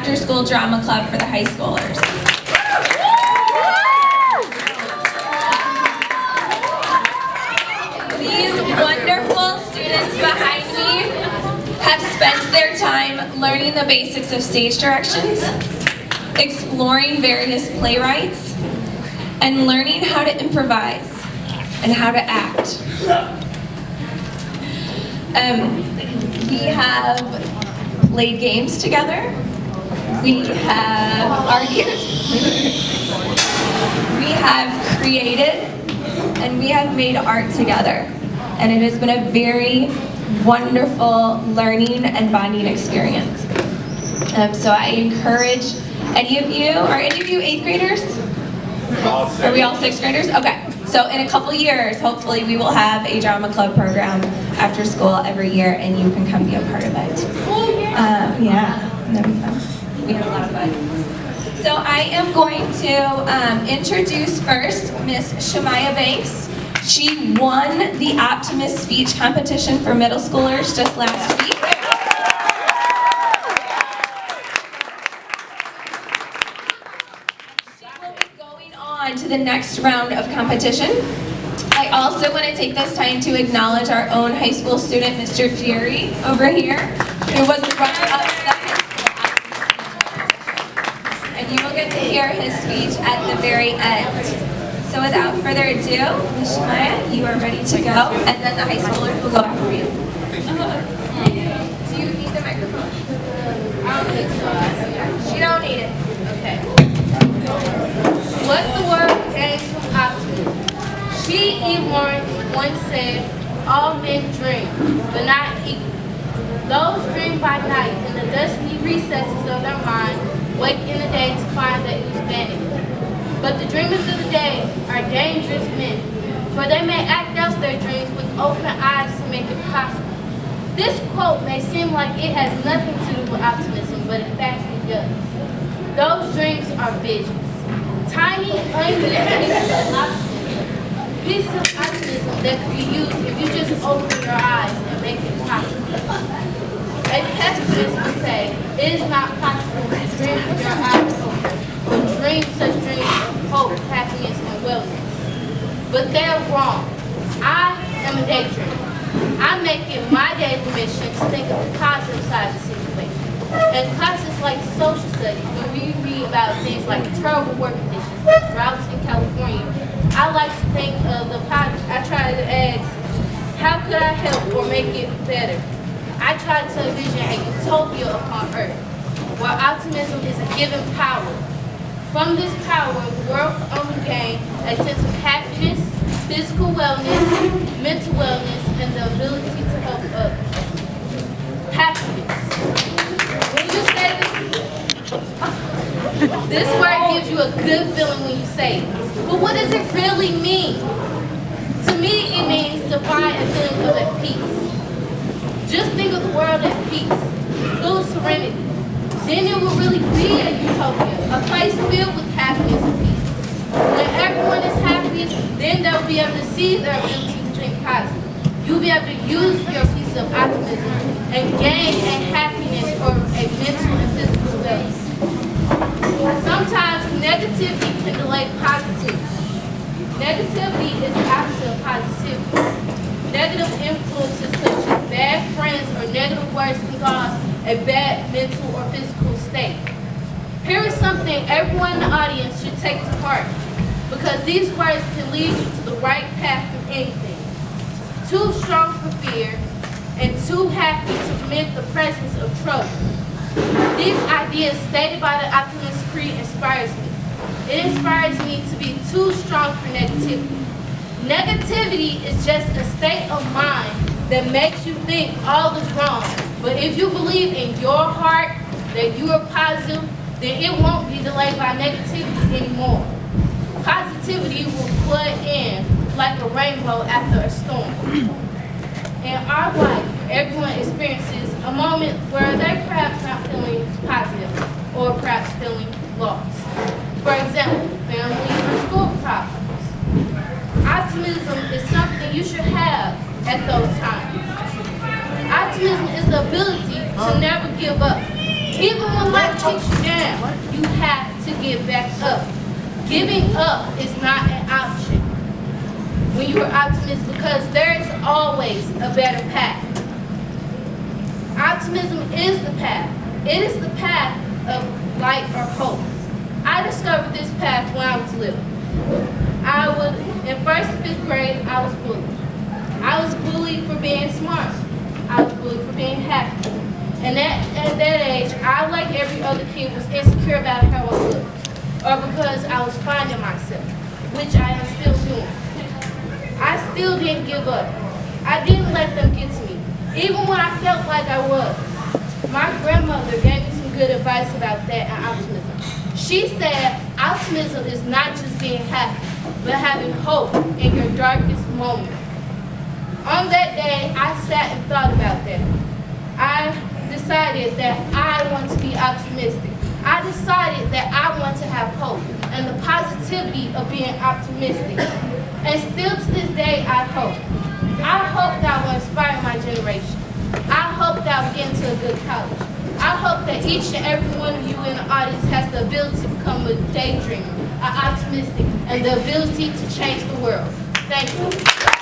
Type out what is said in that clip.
after-school drama club for the high schoolers. These wonderful students behind me have spent their time learning the basics of stage directions, exploring various playwrights, and learning how to improvise and how to act. We have played games together. We have argued. We have created, and we have made art together. And it has been a very wonderful learning and bonding experience. So I encourage any of you, are any of you 8th graders? Are we all 6th graders? Okay. So in a couple years, hopefully we will have a drama club program after school every year, and you can come be a part of it. Yeah, that'd be fun. We have a lot of fun. So I am going to introduce first Miss Shemaya Banks. She won the Optimist speech competition for middle schoolers just last week. To the next round of competition. I also want to take this time to acknowledge our own high school student, Mr. Jerry, over here, who was the runner-up to the high school. And you will get to hear his speech at the very end. So without further ado, Ms. Shemaya, you are ready to go, and then the high schoolers will go after you. Do you need the microphone? I don't think so. She don't need it. Okay. What the world came from optimism. Shea Moore once said, all men dream, but not equal. Those dream by night in the dusty recesses of their mind, wake in the day to find that it was vanity. But the dreamers of the day are dangerous men, for they may act out their dreams with open eyes to make it possible. This quote may seem like it has nothing to do with optimism, but in fact it does. Those dreams are visions. Tiny, unlimited pieces of optimism that can be used if you just open your eyes and make it possible. A pessimist would say, it is not possible to dream with your eyes open, but dream such dreams of hope, happiness, and wellness. But they're wrong. I am a daydreamer. I make it my daily mission to think of the positive side of the situation. In classes like social studies, when we read about things like terrible work conditions, droughts in California, I like to think of the positive. I try to ask, how could I help or make it better? I try to envision a utopia upon earth, where optimism is a given power. From this power, the world can only gain a sense of happiness, physical wellness, mental wellness, and the ability to help others. Happiness. When you say this word gives you a good feeling when you say it. But what does it really mean? To me, it means to find a feeling of at peace. Just think of the world at peace, full of serenity. Then it will really be a utopia, a place filled with happiness and peace. When everyone is happy, then they'll be able to see their ability to think positive. You'll be able to use your piece of optimism and gain a happiness or a mental and physical wellness. Sometimes negativity can delay positivity. Negativity is the opposite of positivity. Negative influences such as bad friends or negative words can cause a bad mental or physical state. Here is something everyone in the audience should take to heart, because these words can lead you to the right path through anything. Too strong for fear and too happy to permit the presence of trouble. These ideas stated by the Optimist Creed inspires me. It inspires me to be too strong for negativity. Negativity is just a state of mind that makes you think all is wrong. But if you believe in your heart that you are positive, then it won't be delayed by negativity anymore. Positivity will flood in like a rainbow after a storm. In our life, everyone experiences a moment where they're perhaps not feeling positive or perhaps feeling lost. For example, family or school problems. Optimism is something you should have at those times. Optimism is the ability to never give up. Even when life life takes you down, you have to get back up. Giving up is not an option when you are optimistic, because there is always a better path. Optimism is the path. It is the path of light or hope. I discovered this path when I was little. In 1st and 5th grade, I was bullied. I was bullied for being smart. I was bullied for being happy. And at that age, I, like every other kid, was insecure about how I looked, or because I was finding myself, which I am still doing. I still didn't give up. I didn't let them get to me, even when I felt like I was. My grandmother gave me some good advice about that and optimism. She said optimism is not just being happy, but having hope in your darkest moment. On that day, I sat and thought about that. I decided that I want to be optimistic. I decided that I want to have hope and the positivity of being optimistic. And still to this day, I hope. I hope that I will inspire my generation. I hope that I will get into a good college. I hope that each and every one of you in the audience has the ability to become a daydreamer, an optimistic, and the ability to change the world. Thank you.